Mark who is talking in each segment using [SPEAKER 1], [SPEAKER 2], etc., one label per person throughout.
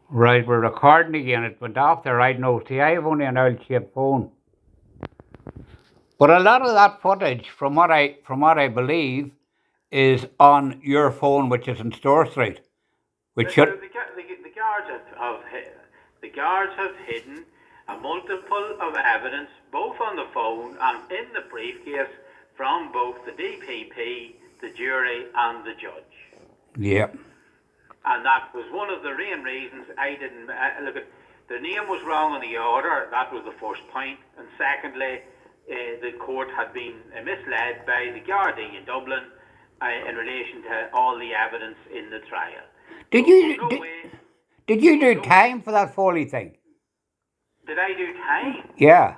[SPEAKER 1] Right, we're recording again. It went off the right note. See, I have only an L-shaped phone, but a lot of that footage, from what I believe, is on your phone, which is in Store Street, which should.
[SPEAKER 2] The guards the guards have hidden a multiple of evidence, both on the phone and in the briefcase, from both the DPP, the jury, and the judge.
[SPEAKER 1] Yeah.
[SPEAKER 2] And that was one of the main reasons I didn't look at. The name was wrong on the order. That was the first point. And secondly, the court had been misled by the Gardaí in Dublin in relation to all the evidence in the trial.
[SPEAKER 1] Did
[SPEAKER 2] So
[SPEAKER 1] you
[SPEAKER 2] no
[SPEAKER 1] did,
[SPEAKER 2] way.
[SPEAKER 1] did you do time for that Foley thing?
[SPEAKER 2] Did I do time?
[SPEAKER 1] Yeah.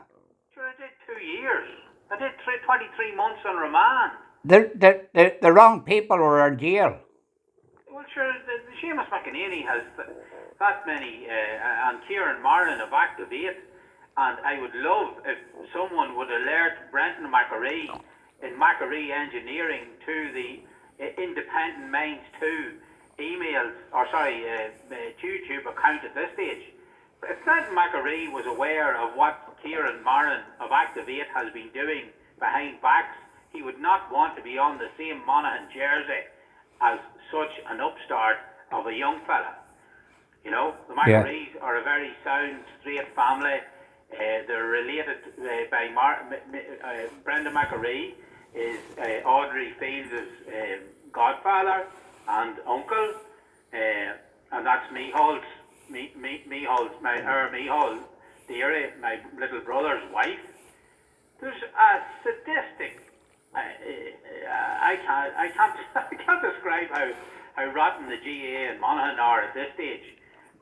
[SPEAKER 2] Sure, I did 2 years. I did 23 months on remand.
[SPEAKER 1] The wrong people were in jail.
[SPEAKER 2] Well, sure, the Seamus McEnany has that many, and Kieran Marlin of Active 8, and I would love if someone would alert Brendan McAree in McAree Engineering to the Independent Minds 2 emails, YouTube account at this stage. If Brendan McAree was aware of what Kieran Marlin of Active 8 has been doing behind backs, he would not want to be on the same Monaghan jersey as such an upstart of a young fella. You know, the McArees are a very sound, straight family. They're related by Brendan McAree is Audrey Fields' godfather and uncle, and that's Mihal, my little brother's wife. There's a sadistic. I can't describe how rotten the GA and Monaghan are at this stage.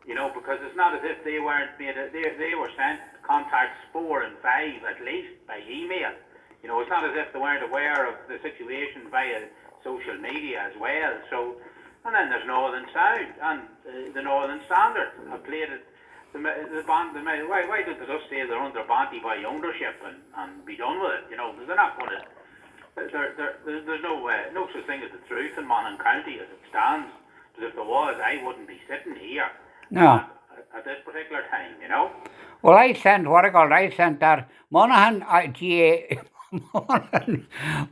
[SPEAKER 2] You know, because it's not as if they weren't made. They were sent contacts 4 and 5 at least by email. You know, it's not as if they weren't aware of the situation via social media as well. So, and then there's Northern Sound and the Northern Standard have played it. Why don't they just say they're under Banty by ownership and be done with it? You know, they're not going to. There's no such thing as the truth in Monaghan County as it stands. Because if there was, I wouldn't be sitting here.
[SPEAKER 1] No.
[SPEAKER 2] At this particular time, you know.
[SPEAKER 1] Well, I sent that Monaghan GA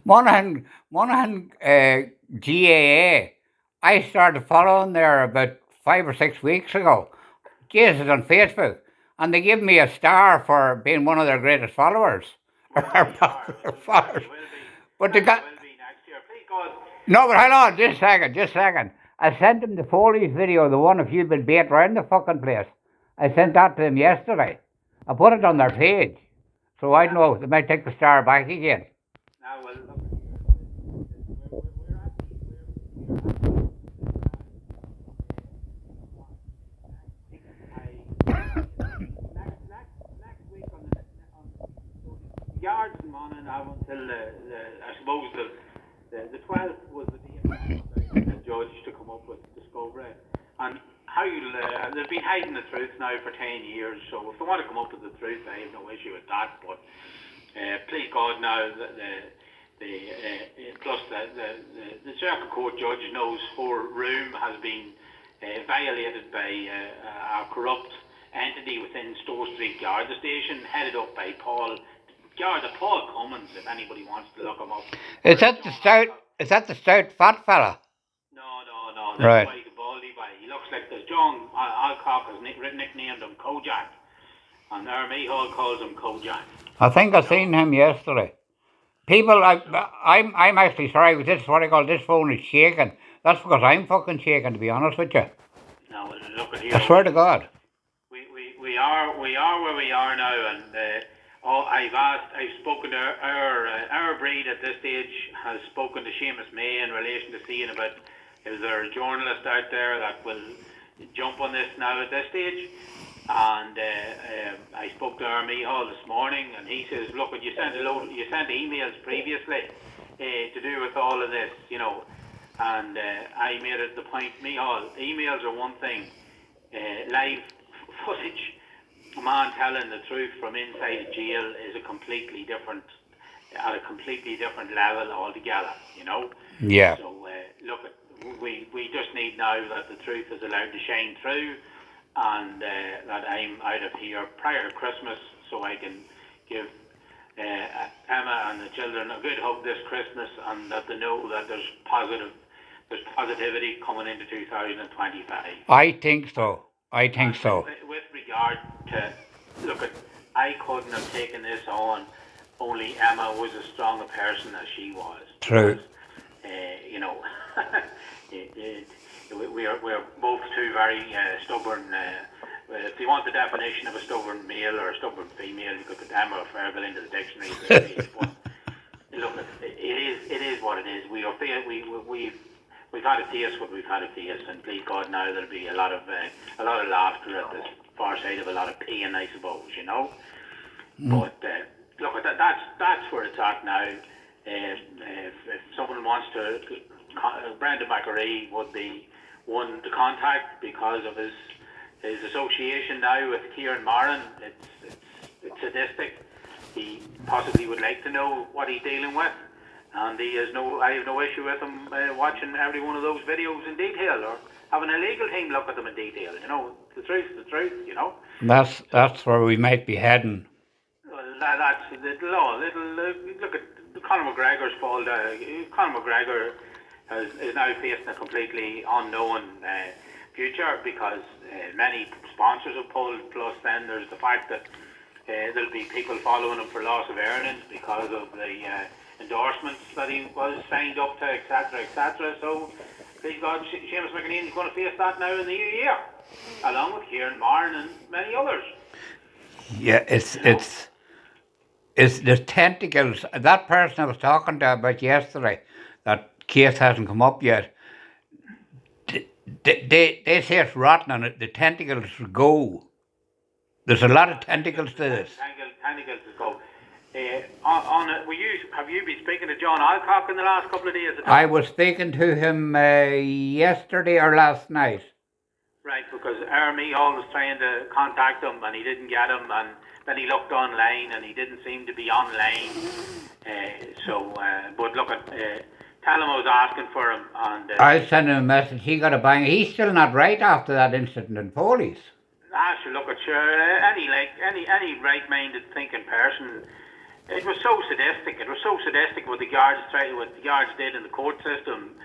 [SPEAKER 1] Monaghan GAA. I started following there about 5 or 6 weeks ago. Jesus, on Facebook, and they give me a star for being one of their greatest followers.
[SPEAKER 2] Followers.
[SPEAKER 1] But they got.
[SPEAKER 2] Will be next year. Please God.
[SPEAKER 1] No, but hold on, just a second. I sent them the Foley's video, the one of you been bait around the fucking place. I sent that to them yesterday. I put it on their page. So I know they might take the star back again.
[SPEAKER 2] Now, well, look, next week on the yards in Monaghan have until I suppose the 12th was the day the judge to come up with discovery. And how they've been hiding the truth now for 10 years, so if they want to come up with the truth, I have no issue with that. But please God, now plus the circuit court judge knows her room has been violated by a corrupt entity within Store Street Garda Station, headed up by Paul Cummins. If anybody wants to look him up.
[SPEAKER 1] Is that the stout fat fella?
[SPEAKER 2] No.
[SPEAKER 1] Right.
[SPEAKER 2] That's why the baldy guy. He looks like the John Alcock has nicknamed him Kojak, and Army Hall calls him Kojak.
[SPEAKER 1] I think I seen him yesterday. People, I'm actually sorry, but this is what I call this phone is shaking. That's because I'm fucking shaking, to be honest with you.
[SPEAKER 2] Now look at here.
[SPEAKER 1] I swear to God.
[SPEAKER 2] We are where we are now, and I've spoken to our breed at this stage has spoken to Seamus May in relation to seeing about is there a journalist out there that will jump on this now at this stage. And I spoke to Army Hall this morning, and he says, look, you sent emails previously to do with all of this, you know, and I made it the point, Mihal, emails are one thing, live footage, a man telling the truth from inside a jail is at a completely different level altogether, you know.
[SPEAKER 1] Yeah.
[SPEAKER 2] So look, we just need now that the truth is allowed to shine through. and that I'm out of here prior to Christmas, so I can give Emma and the children a good hug this Christmas, and that they know that there's positivity coming into 2025.
[SPEAKER 1] I think so. I think so.
[SPEAKER 2] With regard to, I couldn't have taken this on. Only Emma was as strong a person as she was.
[SPEAKER 1] True.
[SPEAKER 2] Because, we're both two very stubborn. If you want the definition of a stubborn male or a stubborn female, you could put Emma or Fergal into the dictionary. But look, it is what it is. We've had to face what we've had to face, and please God, now there'll be a lot of laughter at the far side of a lot of pain, I suppose, you know. But look, that's where it's at now. If someone wants to, Brendan McAree would be one to contact because of his association now with Kieran Moran. It's sadistic. He possibly would like to know what he's dealing with, and I have no issue with him watching every one of those videos in detail, or having a legal team look at them in detail. You know, the truth, you know.
[SPEAKER 1] That's where we might be heading.
[SPEAKER 2] Well, that's the law. Look at Conor McGregor's fault. Conor McGregor is now facing a completely unknown future because many sponsors have pulled. Plus, then there's the fact that there'll be people following him for loss of earnings because of the endorsements that he was signed up to, etc., etc. So, please God, Seamus McAneen is going to face that now in the new year, along with Kieran Moran and many others.
[SPEAKER 1] Yeah, it's the tentacles. That person I was talking to about yesterday, that case hasn't come up yet. They say it's rotten and the tentacles go. There's a lot of tentacles to this.
[SPEAKER 2] Tentacles to go. Have you been speaking to John Alcock in the last couple of days?
[SPEAKER 1] I was speaking to him yesterday or last night. Right,
[SPEAKER 2] because Army was trying to contact him and he didn't get him, and then he looked online and he didn't seem to be online. But look, tell him I was asking for him. And
[SPEAKER 1] I sent him a message. He got a bang. He's still not right after that incident in Foley's.
[SPEAKER 2] Look at any right-minded thinking person. It was so sadistic. It was so sadistic what the guards did in the court system,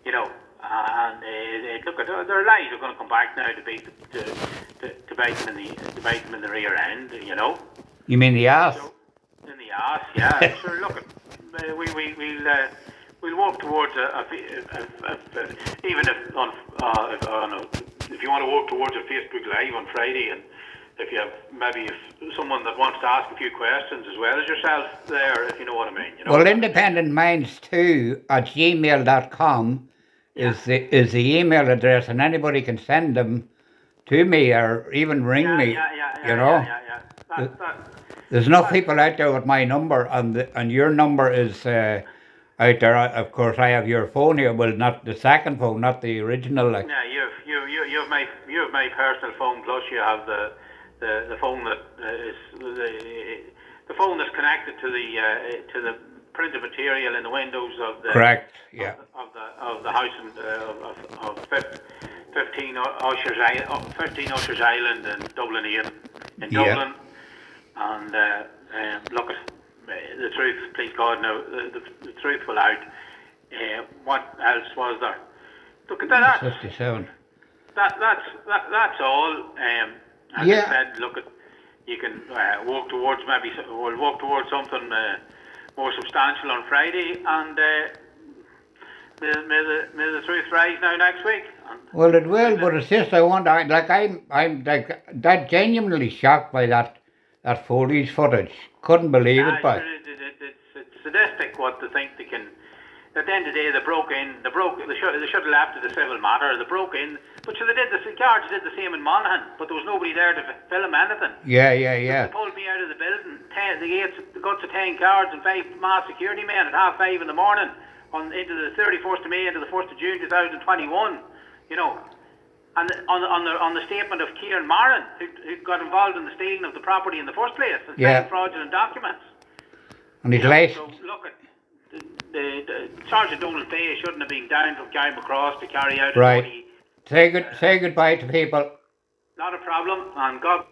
[SPEAKER 2] you know. And look at their lies are going to come back now to bite them in the rear end, you know.
[SPEAKER 1] You mean the ass?
[SPEAKER 2] So, in the ass, yeah. Sure. Look, we'll work towards even if you want to work towards a Facebook Live on Friday, and if someone that wants to ask a few questions as well as yourself there, if you know what I mean. You know?
[SPEAKER 1] Well, independentminds2 at gmail.com is the email address, and anybody can send them to me or even ring me. You know, there's enough people out there with my number, and your number is out there. Of course, I have your phone here. Well, not the second phone, not the original. Like.
[SPEAKER 2] Yeah, you have my personal phone. Plus, you have the phone that is the phone that's connected to the printed material in the windows of the
[SPEAKER 1] correct, yeah,
[SPEAKER 2] of the house of 15 Ushers Island in Dublin, in Dublin, and look at the truth. Please God, now the truth will out. What else was there? Look at that.
[SPEAKER 1] 57.
[SPEAKER 2] That's all. As I said, look at you can walk towards something more substantial on Friday, and may the truth rise now next week.
[SPEAKER 1] Well, it will, but it's just I'm like that genuinely shocked by that Foley's footage. Couldn't believe it, but
[SPEAKER 2] it's sadistic what they think they can. At the end of the day, they broke in. They should have left it a civil matter. They broke in, but so they did. The guards did the same in Monaghan, but there was nobody there to film anything.
[SPEAKER 1] Yeah.
[SPEAKER 2] They pulled me out of the building. The guts of 10 guards and 5 mass security men at 5:30 in the morning, into the 31st of May, into the 1st of June 2021. You know, and on the statement of Kieran Moran, who got involved in the stealing of the property in the first place, and selling fraudulent documents.
[SPEAKER 1] And he's late.
[SPEAKER 2] So look at. The Sergeant Donald Fay shouldn't have been down from Carrickmacross to carry out a
[SPEAKER 1] right. Say goodbye to people.
[SPEAKER 2] Not a problem. And God